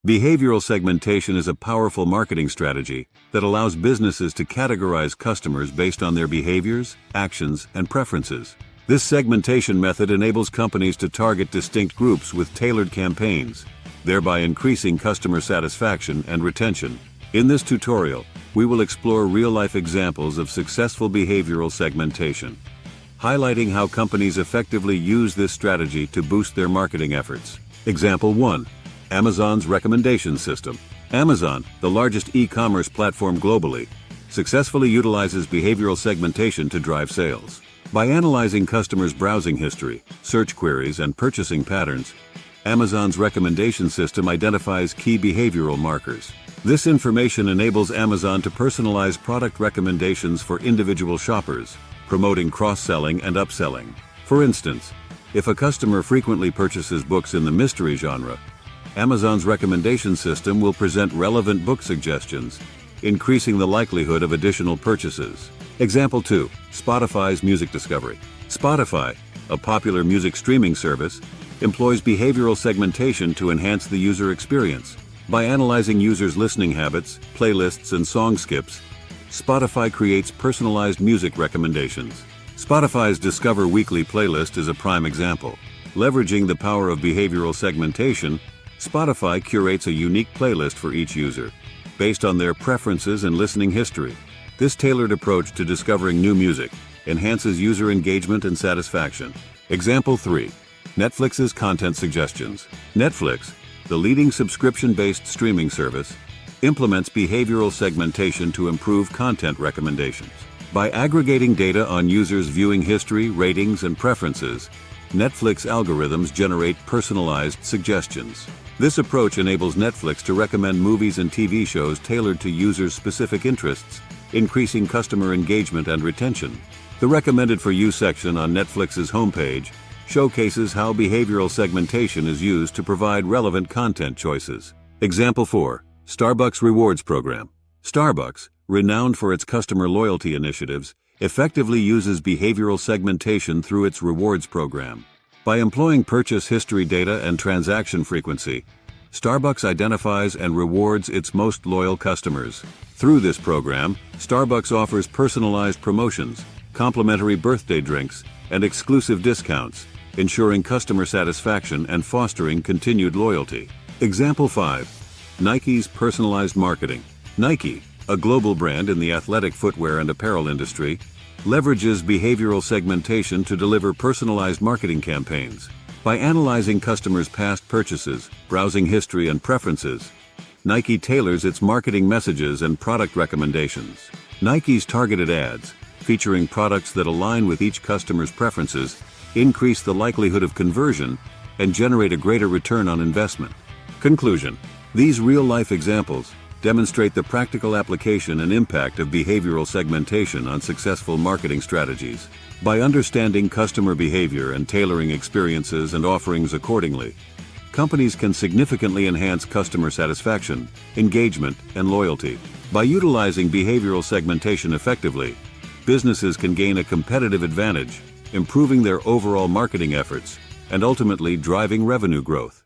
Behavioral segmentation is a powerful marketing strategy that allows businesses to categorize customers based on their behaviors, actions, and preferences. This segmentation method enables companies to target distinct groups with tailored campaigns, thereby increasing customer satisfaction and retention. In this tutorial, we will explore real-life examples of successful behavioral segmentation, highlighting how companies effectively use this strategy to boost their marketing efforts. Example 1. Amazon's recommendation system. Amazon, the largest e-commerce platform globally, successfully utilizes behavioral segmentation to drive sales. By analyzing customers' browsing history, search queries, and purchasing patterns, Amazon's recommendation system identifies key behavioral markers. This information enables Amazon to personalize product recommendations for individual shoppers, promoting cross-selling and upselling. For instance, if a customer frequently purchases books in the mystery genre, Amazon's recommendation system will present relevant book suggestions, increasing the likelihood of additional purchases. Example 2. Spotify's music discovery. Spotify, a popular music streaming service, employs behavioral segmentation to enhance the user experience. By analyzing users' listening habits, playlists, and song skips, Spotify creates personalized music recommendations. Spotify's Discover Weekly playlist is a prime example. Leveraging the power of behavioral segmentation, Spotify curates a unique playlist for each user, based on their preferences and listening history. This tailored approach to discovering new music enhances user engagement and satisfaction. Example 3. Netflix's content suggestions. Netflix, the leading subscription-based streaming service, implements behavioral segmentation to improve content recommendations. By aggregating data on users' viewing history, ratings, and preferences, Netflix algorithms generate personalized suggestions. This approach enables Netflix to recommend movies and TV shows tailored to users' specific interests, increasing customer engagement and retention. The Recommended for You section on Netflix's homepage showcases how behavioral segmentation is used to provide relevant content choices. Example 4. Starbucks Rewards Program. Starbucks, renowned for its customer loyalty initiatives, effectively uses behavioral segmentation through its rewards program. By employing purchase history data and transaction frequency, Starbucks identifies and rewards its most loyal customers. Through this program, Starbucks offers personalized promotions, complimentary birthday drinks, and exclusive discounts, ensuring customer satisfaction and fostering continued loyalty. Example 5. Nike's personalized marketing. Nike, a global brand in the athletic footwear and apparel industry, leverages behavioral segmentation to deliver personalized marketing campaigns. By analyzing customers' past purchases, browsing history, and preferences, Nike tailors its marketing messages and product recommendations. Nike's targeted ads, featuring products that align with each customer's preferences, increase the likelihood of conversion and generate a greater return on investment. Conclusion: these real-life examples demonstrate the practical application and impact of behavioral segmentation on successful marketing strategies. By understanding customer behavior and tailoring experiences and offerings accordingly, companies can significantly enhance customer satisfaction, engagement, and loyalty. By utilizing behavioral segmentation effectively, businesses can gain a competitive advantage, improving their overall marketing efforts and ultimately driving revenue growth.